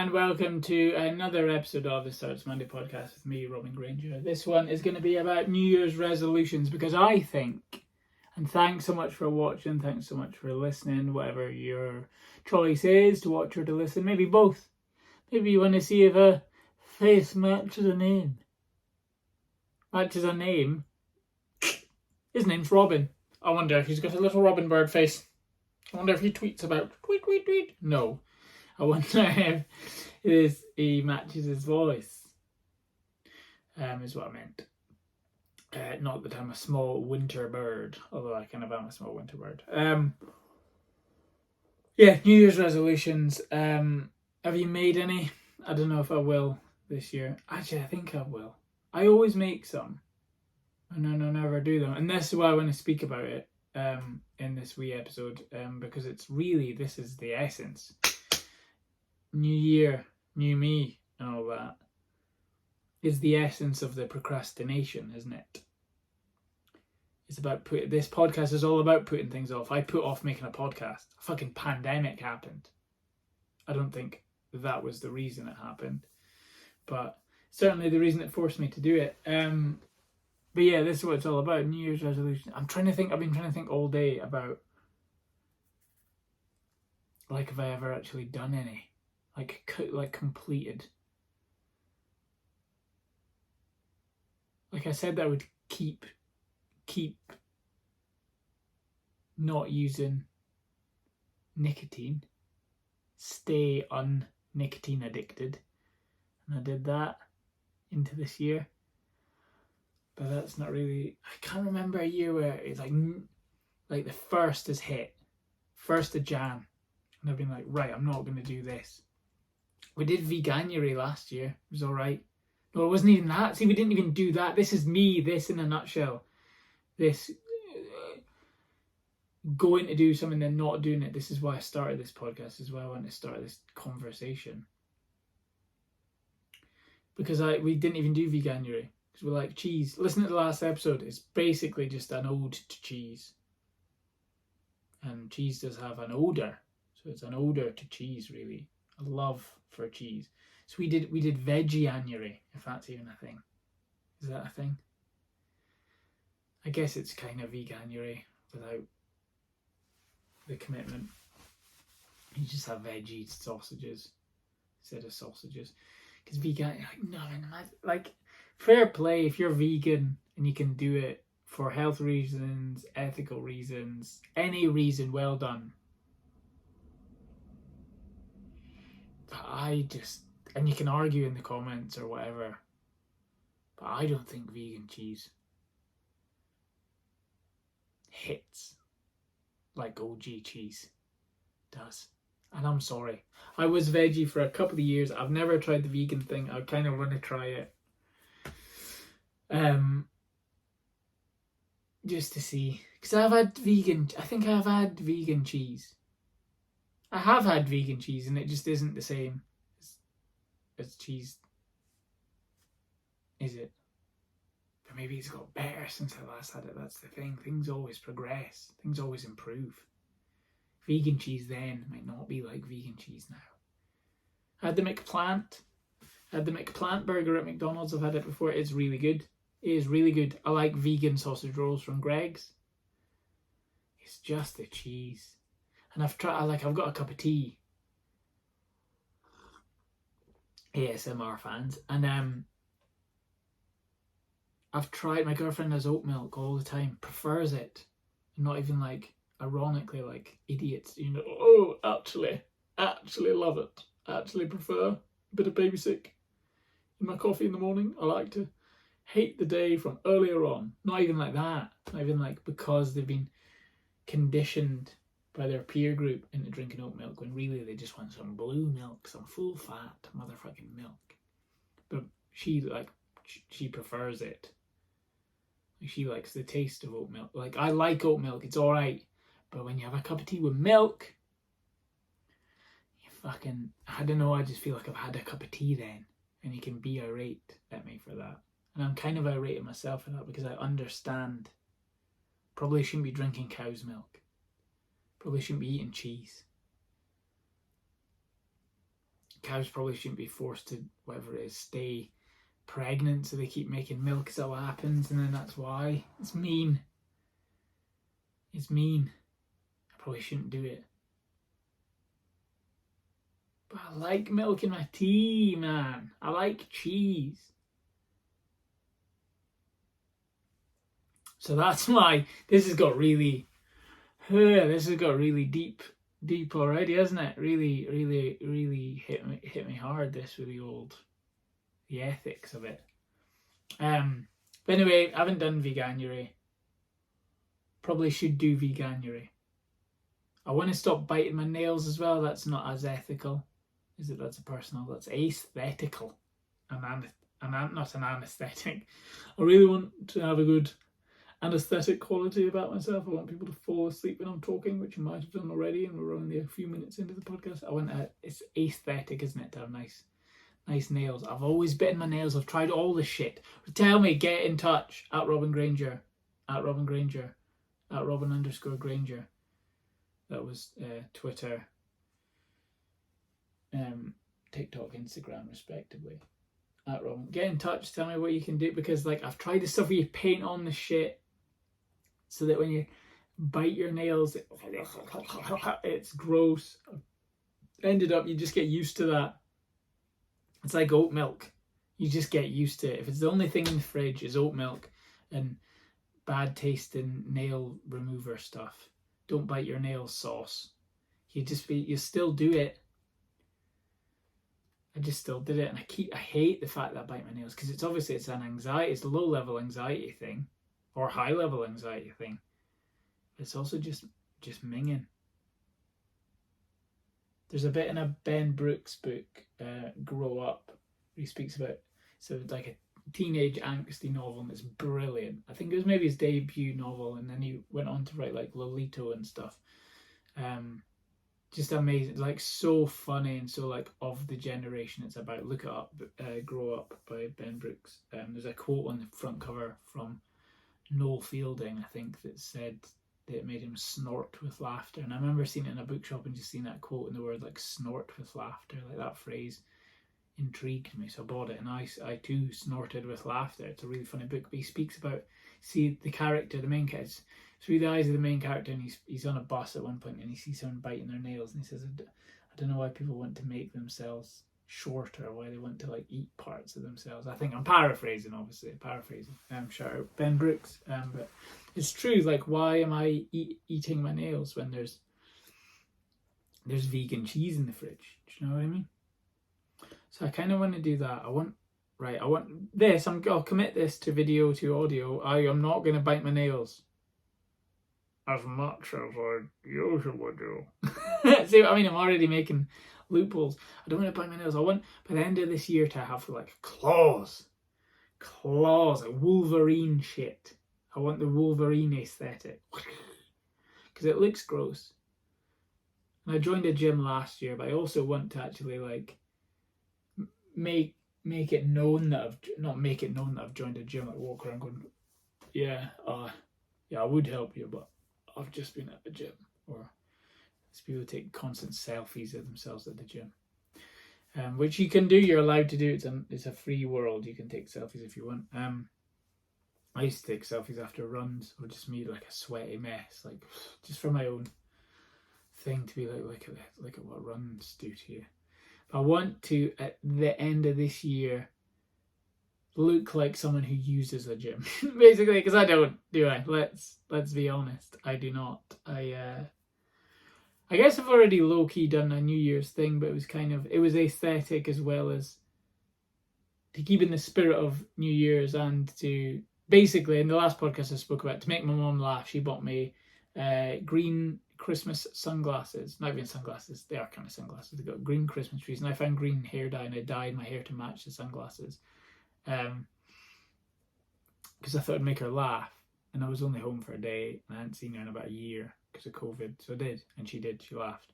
and welcome to another episode of the Starts Monday podcast with me, Robin Grainger. This one is going to be about New Year's resolutions because I think, and thanks so much for watching, thanks so much for listening, whatever your choice is to watch or to listen, maybe both. Maybe you want to see if a face matches a name. Matches a name? His name's Robin. I wonder if he's got a little Robin Bird face. I wonder if he tweets about tweet. No. I wonder if he matches his voice. Is what I meant. Not that I'm a small winter bird, although I kind of am a small winter bird. New Year's resolutions. Have you made any? I don't know if I will this year. Actually, I think I will. I always make some, and then I never do them. And this is why I want to speak about it in this wee episode, because this is the essence. New year, new me, and all that is the essence of the procrastination, isn't it? It's about this podcast is all about putting things off. I put off making a podcast. A fucking pandemic happened. I don't think that was the reason it happened, but certainly the reason it forced me to do it. But yeah, this is what it's all about. New Year's resolution. I've been trying to think all day about, like, have I ever actually done any? Like completed. Like I said that I would keep not using nicotine, stay nicotine addicted, and I did that into this year. But that's not really. I can't remember a year where it's like the first is hit, 1st of Jan, and I've been like, right, I'm not going to do this. We did Veganuary last year. It was all right. No, it wasn't even that. See, we didn't even do that. This is me, this in a nutshell. This going to do something and not doing it. This is why I started this podcast as well. I want to start this conversation. Because we didn't even do Veganuary. Because we're like, cheese. Listen to the last episode. It's basically just an ode to cheese. And cheese does have an odour. So it's an odour to cheese, really. A love for cheese. So we did Veganuary, if that's even a thing. Is that a thing? I guess it's kind of Veganuary without the commitment. You just have veggie sausages instead of sausages. Because vegan, fair play if you're vegan and you can do it for health reasons, ethical reasons, any reason, well done. And you can argue in the comments or whatever, but I don't think vegan cheese hits like OG cheese does. And I'm sorry. I was veggie for a couple of years. I've never tried the vegan thing. I kind of want to try it. Just to see. Because I think I've had vegan cheese. I have had vegan cheese and it just isn't the same as cheese. Is it? But maybe it's got better since I last had it. That's the thing. Things always progress. Things always improve. Vegan cheese then might not be like vegan cheese now. I had the McPlant. I had the McPlant burger at McDonald's. I've had it before. It's really good. It is really good. I like vegan sausage rolls from Greg's. It's just the cheese. And I've got a cup of tea. ASMR fans. And I've tried, my girlfriend has oat milk all the time, prefers it. Not even ironically like idiots, actually love it. Actually prefer a bit of baby sick in my coffee in the morning. I like to hate the day from earlier on. Not even like that. Not even because they've been conditioned by their peer group into drinking oat milk when really they just want some blue milk, some full fat motherfucking milk. But she prefers it. She likes the taste of oat milk. I like oat milk, it's alright. But when you have a cup of tea with milk, I don't know, I just feel like I've had a cup of tea then. And you can be irate at me for that. And I'm kind of irate at myself for that because I understand. Probably shouldn't be drinking cow's milk. Probably shouldn't be eating cheese. cows probably shouldn't be forced to, whatever it is, stay pregnant, so they keep making milk, so what happens, and then that's why. It's mean. It's mean. I probably shouldn't do it. But I like milk in my tea, man. I like cheese. So that's why this has got really deep already, hasn't it? Really hit me hard, this with the ethics of it. But anyway, I haven't done veganuary. Probably should do veganuary. I want to stop biting my nails as well. That's not as ethical. Is it? That's a personal. That's aesthetical. Not an anesthetic. I really want to have a good anesthetic quality about myself. I want people to fall asleep when I'm talking, which I might have done already, and we're only a few minutes into the podcast. It's aesthetic, isn't it, to have nice nails. I've always bitten my nails. I've tried all this shit. Tell me, get in touch at Robin Grainger, at Robin_Grainger. That was Twitter, TikTok, Instagram, respectively. At Robin, get in touch. Tell me what you can do, because like I've tried the stuff where you paint on the shit, so that when you bite your nails, it's gross. Ended up, you just get used to that. It's like oat milk. You just get used to it. If it's the only thing in the fridge is oat milk and bad tasting nail remover stuff, don't bite your nails sauce. You still do it. I just still did it, and I hate the fact that I bite my nails, because it's an anxiety, it's a low level anxiety thing, or high level anxiety thing. It's also just minging. There's a bit in a Ben Brooks book, Grow Up, where he speaks about, so like a teenage angsty novel, and it's brilliant. I think it was maybe his debut novel, and then he went on to write like Lolito and stuff. Just amazing. It's like so funny and so like of the generation it's about. Look it up, Grow Up by Ben Brooks. There's a quote on the front cover from Noel Fielding, I think, that said that it made him snort with laughter. And I remember seeing it in a bookshop and just seeing that quote and the word like snort with laughter, like that phrase intrigued me, so I bought it, and I too snorted with laughter. It's a really funny book, but he speaks about, see the character, the main character, through the eyes of the main character, and he's on a bus at one point and he sees someone biting their nails, and he says, I don't know why people want to make themselves shorter, why they want to like eat parts of themselves. I think I'm paraphrasing, obviously, shout out Ben Brooks, but it's true. Like, why am I eating my nails when there's vegan cheese in the fridge? Do you know what I mean? So I kind of want to do that. I'll commit this to video, to audio. I am not going to bite my nails as much as I usually would do. See what I mean? I'm already making loopholes. I don't want to bite my nails. I want, by the end of this year, to have like claws, like Wolverine shit. I want the Wolverine aesthetic, because it looks gross. And I joined a gym last year, but I also want to actually like make it known that I've joined a gym. Like walk around going, yeah, I would help you, but I've just been at the gym. Or people take constant selfies of themselves at the gym, which you can do. You're allowed to do. It's a free world. You can take selfies if you want. I used to take selfies after runs, or just me like a sweaty mess, like just for my own thing, to be like at what runs do to you. I want to, at the end of this year, look like someone who uses a gym, basically, because I don't, do I? Let's be honest, I do not. I guess I've already low-key done a New Year's thing, but it was aesthetic as well as to keep in the spirit of New Year's, and to, basically, in the last podcast I spoke about, to make my mom laugh, she bought me green Christmas sunglasses. Not even sunglasses, they are kind of sunglasses. They got green Christmas trees, and I found green hair dye, and I dyed my hair to match the sunglasses, because I thought it'd make her laugh. And I was only home for a day, and I hadn't seen her in about a year because of COVID, so I did, and she laughed.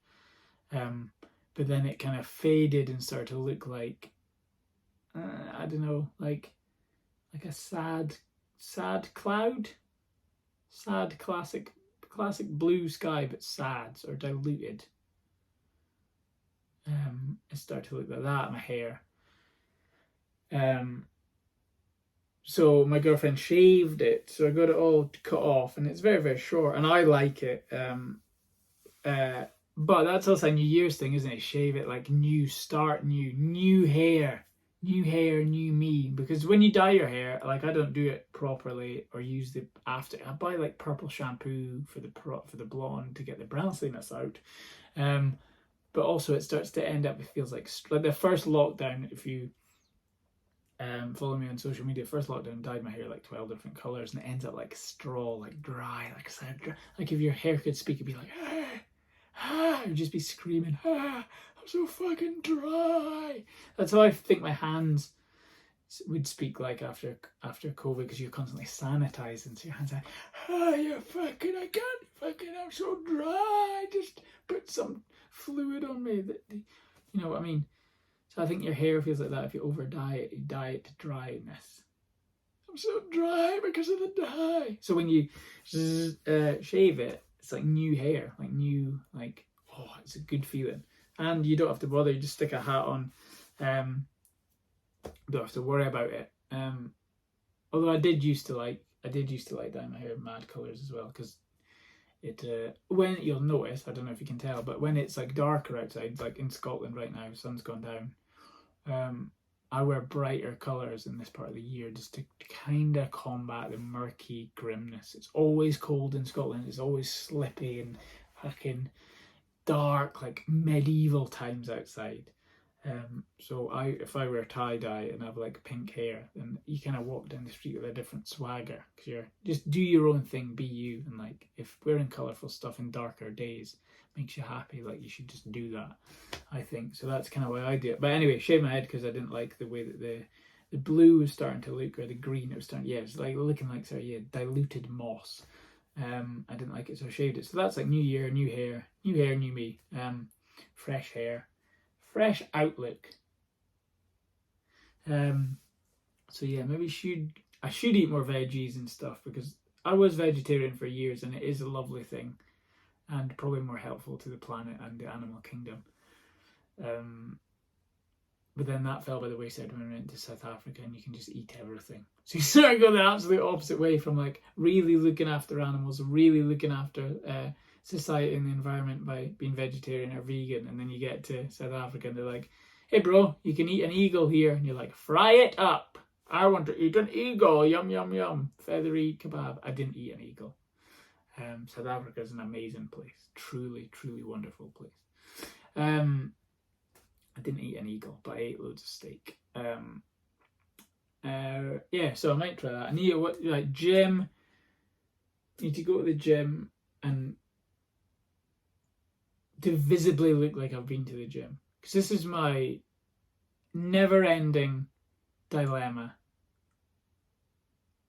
But then it kind of faded and started to look like, I don't know, like a sad cloud, sad classic blue sky, but sad or diluted. It started to look like that, my hair. So my girlfriend shaved it, so I got it all cut off, and it's very, very short, and I like it. But that's also a New Year's thing, isn't it? Shave it, like new start, new hair, new me. Because when you dye your hair, like I don't do it properly or use the after. I buy like purple shampoo for the blonde to get the brownness out. But also it starts to end up. It feels like the first lockdown. If you follow me on social media, first lockdown, dyed my hair like 12 different colors, and it ends up like straw, like dry, like sad, dry. Like if your hair could speak, it'd be like, you'd just be screaming, I'm so fucking dry. That's how I think my hands would speak like after COVID, because you're constantly sanitizing, so your hands are, you fucking, I can't fucking, I'm so dry, just put some fluid on me. You know what I mean? So I think your hair feels like that if you over dye it, you dye it to dryness. I'm so dry because of the dye. So when you shave it, it's like new hair, like new, like, oh, it's a good feeling. And you don't have to bother, you just stick a hat on. Don't have to worry about it. Although I did used to like dyeing my hair mad colours as well, because it when you'll notice, I don't know if you can tell, but when it's like darker outside, like in Scotland right now, sun's gone down, I wear brighter colours in this part of the year just to kind of combat the murky grimness. It's always cold in Scotland, it's always slippy and fucking dark, like medieval times outside. So if I wear tie-dye and have like pink hair, then you kind of walk down the street with a different swagger, because you're just do your own thing, be you. And like if wearing colourful stuff in darker days makes you happy, like you should just do that, I think. So that's kind of why I do it. But anyway, shaved my head because I didn't like the way that the blue was starting to look, or the green, it was starting, it's like looking like diluted moss. I didn't like it, so I shaved it. So that's like new year, new hair, new me. Fresh hair, fresh outlook. So yeah, maybe I should eat more veggies and stuff, because I was vegetarian for years and it is a lovely thing, and probably more helpful to the planet and the animal kingdom. But then that fell by the wayside when I went to South Africa, and you can just eat everything. So you sort of go the absolute opposite way, from like really looking after animals, really looking after society and the environment by being vegetarian or vegan, and then you get to South Africa and they're like, hey bro, you can eat an eagle here, and you're like, fry it up, I want to eat an eagle, yum yum yum, feathery kebab. I didn't eat an eagle. South Africa is an amazing place, truly wonderful place. I didn't eat an eagle, but I ate loads of steak. Yeah, so I might try that. I need gym. Need to go to the gym and to visibly look like I've been to the gym, because this is my never-ending dilemma,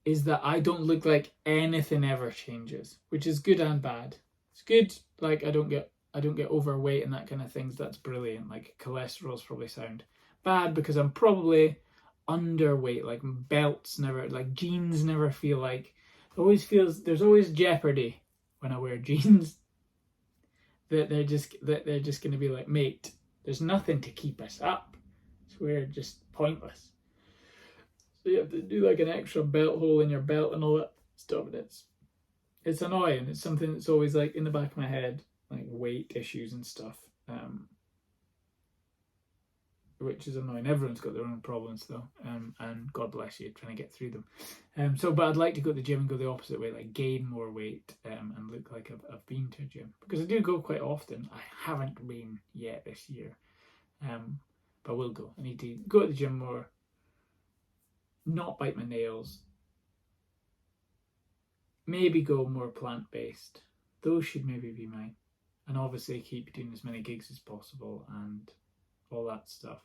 is that I don't look like anything ever changes, which is good and bad. It's good, like I don't get overweight and that kind of things. That's brilliant. Like cholesterol's probably sound. Bad because I'm probably underweight. Like belts never, like jeans never feel like. There's always jeopardy when I wear jeans. That they're just going to be like, mate, there's nothing to keep us up. So we're just pointless. So you have to do like an extra belt hole in your belt and all that stuff. And it's annoying. It's something that's always like in the back of my head, like weight issues and stuff, which is annoying. Everyone's got their own problems though, and God bless you trying to get through them. But I'd like to go to the gym and go the opposite way, like gain more weight and look like I've been to a gym, because I do go quite often. I haven't been yet this year, but I will go. I need to go to the gym more, not bite my nails, maybe go more plant-based. Those should maybe be mine. And obviously keep doing as many gigs as possible and all that stuff.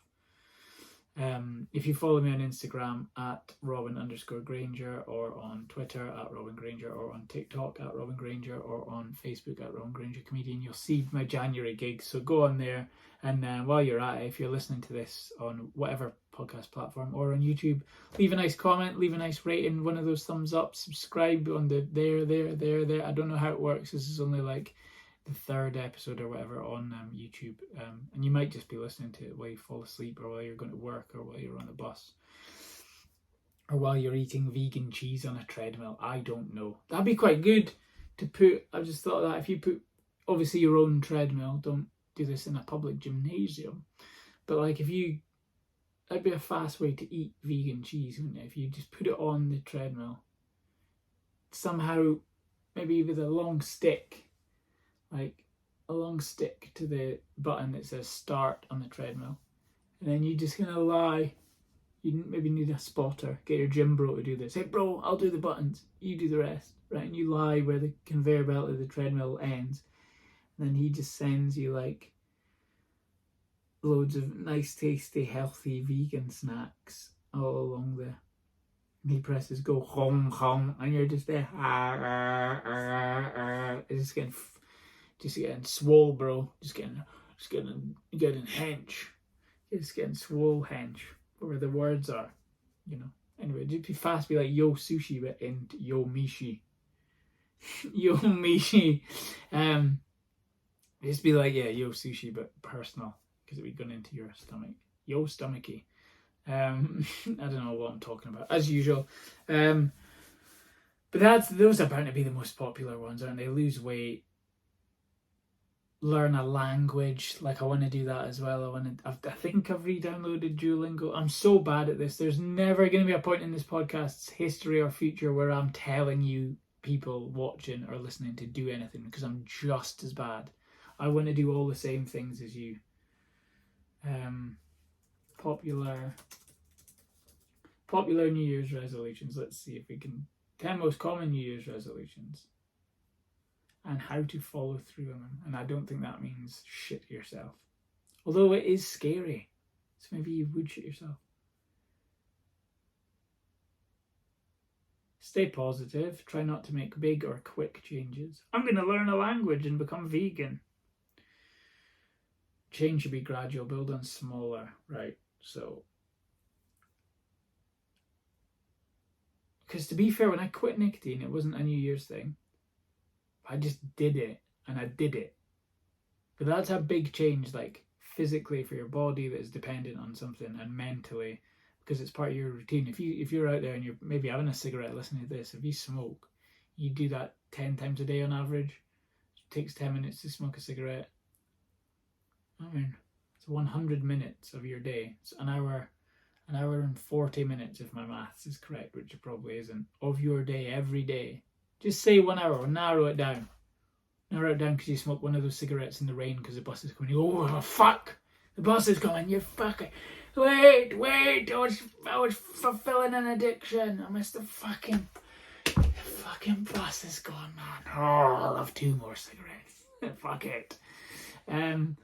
If you follow me on Instagram at Robin_Grainger, or on Twitter at Robin Grainger, or on TikTok at Robin Grainger, or on Facebook at Robin Grainger Comedian, you'll see my January gigs. So go on there, and while you're at it, if you're listening to this on whatever podcast platform or on YouTube, leave a nice comment, leave a nice rating, one of those thumbs up, subscribe on the there. I don't know how it works. This is only like the third episode or whatever on YouTube, and you might just be listening to it while you fall asleep, or while you're going to work, or while you're on the bus, or while you're eating vegan cheese on a treadmill. I don't know. That'd be quite good to put. I've just thought that if you put, obviously, your own treadmill, don't do this in a public gymnasium, but like if you, that'd be a fast way to eat vegan cheese, wouldn't it? If you just put it on the treadmill, somehow, maybe with a long stick, like a long stick to the button that says start on the treadmill, and then you're just gonna lie. You maybe need a spotter, get your gym bro to do this. Hey bro, I'll do the buttons, you do the rest, right? And you lie where the conveyor belt of the treadmill ends, and then he just sends you like loads of nice, tasty, healthy vegan snacks all along the. And he presses go hong hong, and you're just there. It's just getting swole, bro. Just getting hench. Just getting swole hench. Where the words are, you know. Anyway, just be fast, be like yo sushi, but in yo mishi. Yo mishi. Just be like, yeah, yo sushi, but personal, because it'd be going into your stomach. Yo stomachy. I don't know what I'm talking about, as usual. But those are bound to be the most popular ones, aren't they? Lose weight, learn a language. Like, I want to do that as well. I think I've re-downloaded Duolingo. I'm so bad at this. There's never going to be a point in this podcast's history or future where I'm telling you people watching or listening to do anything, because I'm just as bad. I want to do all the same things as you. Popular New Year's resolutions. Let's see if we can. 10 most common New Year's resolutions and how to follow through on them. And I don't think that means shit yourself, although it is scary, so maybe you would shit yourself. Stay positive. Try not to make big or quick changes. I'm going to learn a language and become vegan. Change should be gradual. Build on smaller, right? So, because to be fair, when I quit nicotine, it wasn't a New Year's thing. I just did it, and I did it. But that's a big change, like physically for your body, that is dependent on something, and mentally, because it's part of your routine. If you're out there and you're maybe having a cigarette listening to this, if you smoke, you do that 10 times a day on average. It takes 10 minutes to smoke a cigarette. I mean, it's 100 minutes of your day. It's an hour and 40 minutes, if my maths is correct, which it probably isn't, of your day every day. Just say 1 hour, narrow it down. Narrow it down because you smoke one of those cigarettes in the rain because the bus is coming. You go, oh fuck, the bus is coming, you fucking, wait, I was fulfilling an addiction. I missed the fucking bus is gone, man. Oh, I'll have 2 more cigarettes. Fuck it. You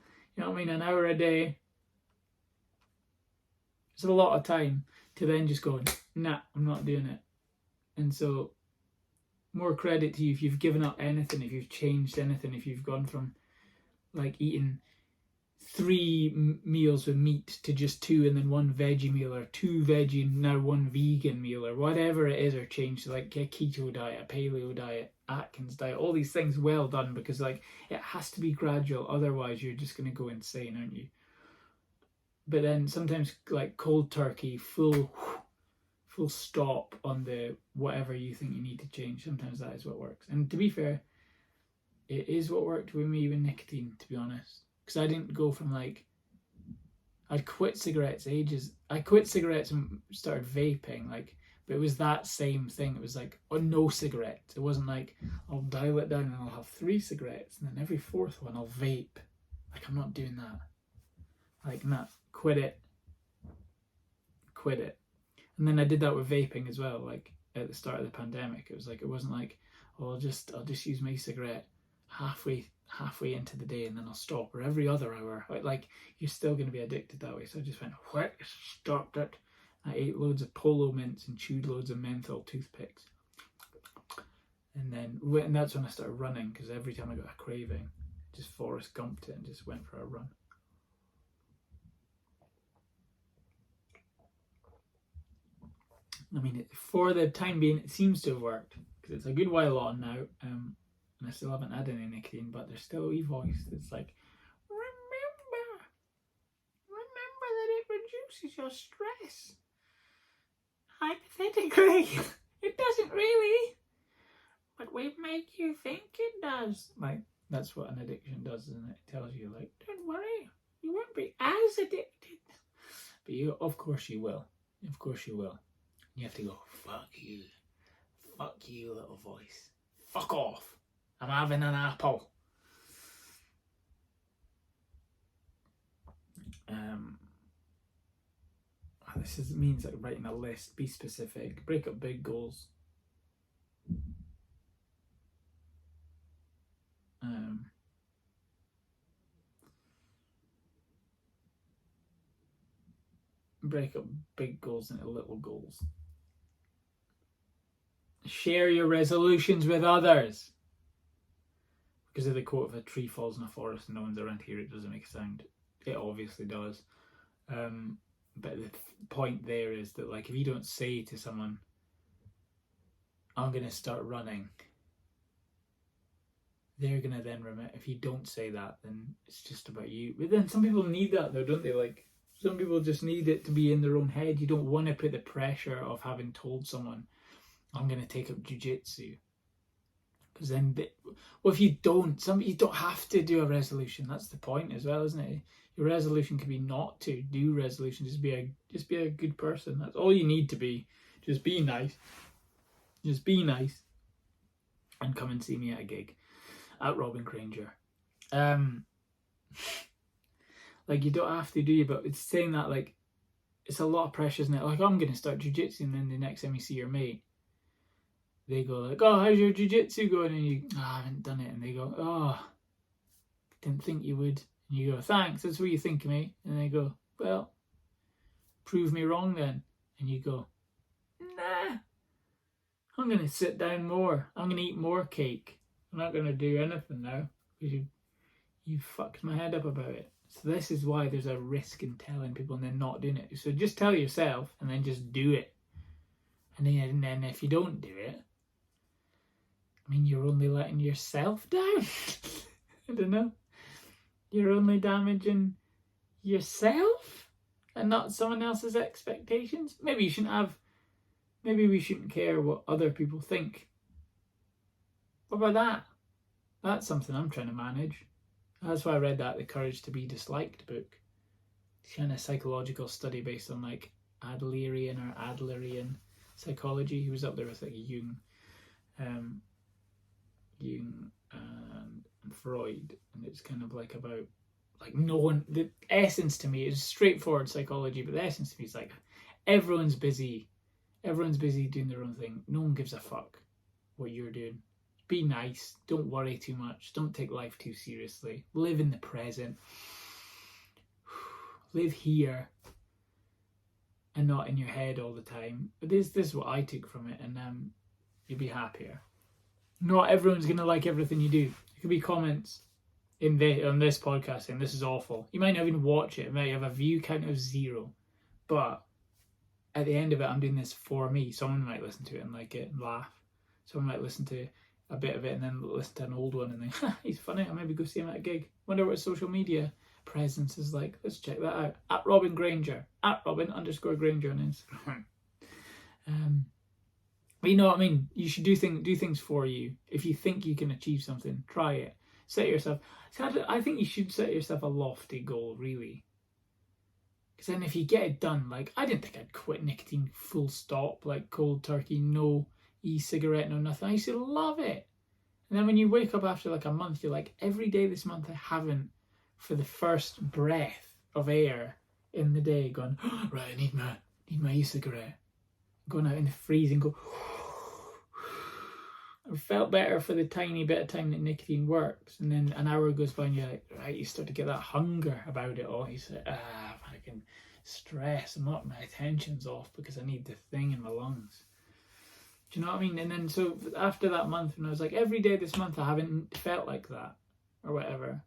know what I mean? An hour a day. It's a lot of time to then just go, nah, I'm not doing it. And so, more credit to you if you've given up anything, if you've changed anything, if you've gone from like eating 3 meals with meat to just 2, and then 1 veggie meal, or 2 veggie and now 1 vegan meal, or whatever it is, or change to like a keto diet, a paleo diet, Atkins diet, all these things. Well done, because like it has to be gradual, otherwise you're just going to go insane, aren't you? But then sometimes like cold turkey, full stop on the whatever you think you need to change. Sometimes that is what works. And to be fair, it is what worked with me with nicotine, to be honest. Because I didn't go from like, I'd quit cigarettes ages. I quit cigarettes and started vaping, like, but it was that same thing. It was like, oh, no cigarettes. It wasn't like, I'll dial it down and I'll have 3 cigarettes and then every 4th one I'll vape. Like, I'm not doing that. Like, nah, quit it. And then I did that with vaping as well, like at the start of the pandemic. It was like, it wasn't like, oh, I'll just use my cigarette halfway into the day and then I'll stop, or every other hour. Like, you're still going to be addicted that way. So I just went, what? Stopped it. I ate loads of Polo Mints and chewed loads of menthol toothpicks. And that's when I started running, because every time I got a craving, just Forrest Gumped it and just went for a run. I mean, for the time being, it seems to have worked, because it's a good while on now. and I still haven't had any nicotine, but there's still a wee voice that's like, remember that it reduces your stress. Hypothetically, it doesn't really, but we make you think it does. Like, that's what an addiction does, isn't it? It tells you, like, don't worry, you won't be as addicted. But you, of course you will. Of course you will. You have to go, fuck you. Fuck you, little voice. Fuck off. I'm having an apple. This means like writing a list, be specific, break up big goals. Break up big goals into little goals. Share your resolutions with others. Because of the quote, if a tree falls in a forest and no one's around here, it doesn't make a sound. It obviously does. But the point there is that, like, if you don't say to someone, I'm going to start running, they're going to then remember. If you don't say that, then it's just about you. But then some people need that though, don't they? Like, some people just need it to be in their own head. You don't want to put the pressure of having told someone, I'm going to take up jiu-jitsu. Because then, well, if you don't, you don't have to do a resolution. That's the point as well, isn't it? Your resolution could be not to do resolution. Just be a good person. That's all you need to be. Just be nice. Just be nice. And come and see me at a gig at Robin Grainger. Like, you don't have to, do you? But it's saying that, like, it's a lot of pressure, isn't it? Like, I'm going to start jiu-jitsu, and then the next time you see your mate, they go like, oh, how's your jiu-jitsu going? And you, I haven't done it. And they go, oh, didn't think you would. And you go, thanks, that's what you think of me. And they go, well, prove me wrong then. And you go, nah, I'm going to sit down more. I'm going to eat more cake. I'm not going to do anything now because you fucked my head up about it. So this is why there's a risk in telling people and then not doing it. So just tell yourself and then just do it. And then if you don't do it, I mean, you're only letting yourself down. I don't know. You're only damaging yourself and not someone else's expectations. Maybe we shouldn't care what other people think. What about that? That's something I'm trying to manage. That's why I read that, The Courage to Be Disliked book. It's kind of psychological study based on like Adlerian psychology. He was up there with like Jung and Freud, and it's kind of like about like no one. The essence to me is straightforward psychology, but the essence to me is like everyone's busy doing their own thing. No one gives a fuck what you're doing. Be nice. Don't worry too much. Don't take life too seriously. Live in the present. Live here and not in your head all the time. But this is what I took from it, and you'll be happier. Not everyone's going to like everything you do. There could be comments on this podcast saying this is awful. You might not even watch it. It might have a view count of 0. But at the end of it, I'm doing this for me. Someone might listen to it and like it and laugh. Someone might listen to a bit of it and then listen to an old one and think, he's funny, I'll maybe go see him at a gig. Wonder what his social media presence is like. Let's check that out. At Robin Grainger. At Robin_Grainger on Instagram. But you know what I mean? You should do things for you. If you think you can achieve something, try it. Set yourself. I think you should set yourself a lofty goal, really. Because then if you get it done, like, I didn't think I'd quit nicotine full stop, like cold turkey, no e-cigarette, no nothing. I used to love it. And then when you wake up after like a month, you're like, every day this month I haven't, for the first breath of air in the day, gone, oh, right, I need my e-cigarette. Going out in the freezing, go. I felt better for the tiny bit of time that nicotine works, and then an hour goes by and you're like, right, you start to get that hunger about it all. You say, fucking stress, my attention's off because I need the thing in my lungs. Do you know what I mean? And then so after that month, when I was like, every day this month I haven't felt like that, or whatever,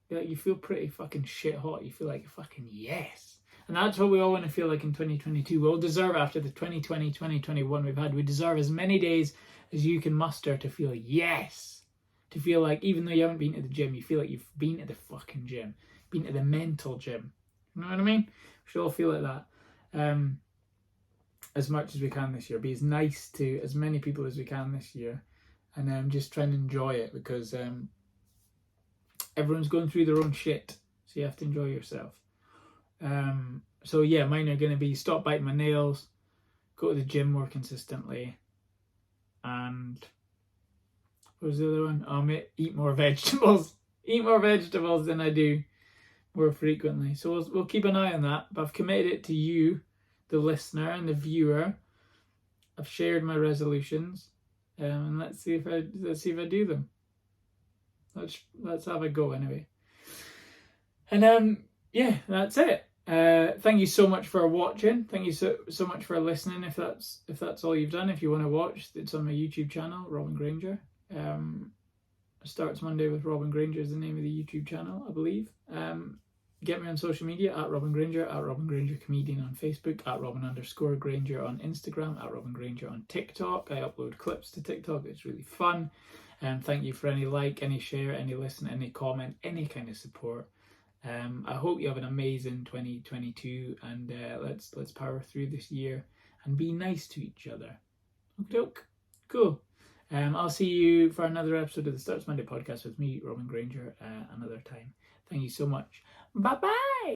like, you feel pretty fucking shit hot. You feel like fucking yes. And that's what we all want to feel like in 2022. We all deserve, after the 2020, 2021 we've had, we deserve as many days as you can muster to feel yes. to feel like even though you haven't been to the gym, you feel like you've been to the fucking gym, been to the mental gym. You know what I mean? We should all feel like that. As much as we can this year. Be as nice to as many people as we can this year, and just try and enjoy it, because everyone's going through their own shit, so you have to enjoy yourself. So yeah, mine are going to be stop biting my nails, go to the gym more consistently, and what was the other one? Eat more vegetables. Eat more vegetables than I do more frequently. So we'll keep an eye on that. But I've committed it to you, the listener and the viewer. I've shared my resolutions, and let's see if I do them. Let's have a go anyway. And yeah, that's it. Thank you so much for watching. Thank you so much for listening. If that's all you've done, if you want to watch, it's on my YouTube channel, Robin Grainger. Starts Monday with Robin Grainger is the name of the YouTube channel, I believe. Get me on social media at Robin Grainger, at Robin Grainger Comedian on Facebook, at Robin_Grainger on Instagram, at Robin Grainger on TikTok. I upload clips to TikTok. It's really fun. Thank you for any like, any share, any listen, any comment, any kind of support. I hope you have an amazing 2022, and let's power through this year and be nice to each other. Okay, cool. I'll see you for another episode of the Starts Monday podcast with me, Robin Grainger, another time. Thank you so much. Bye-bye.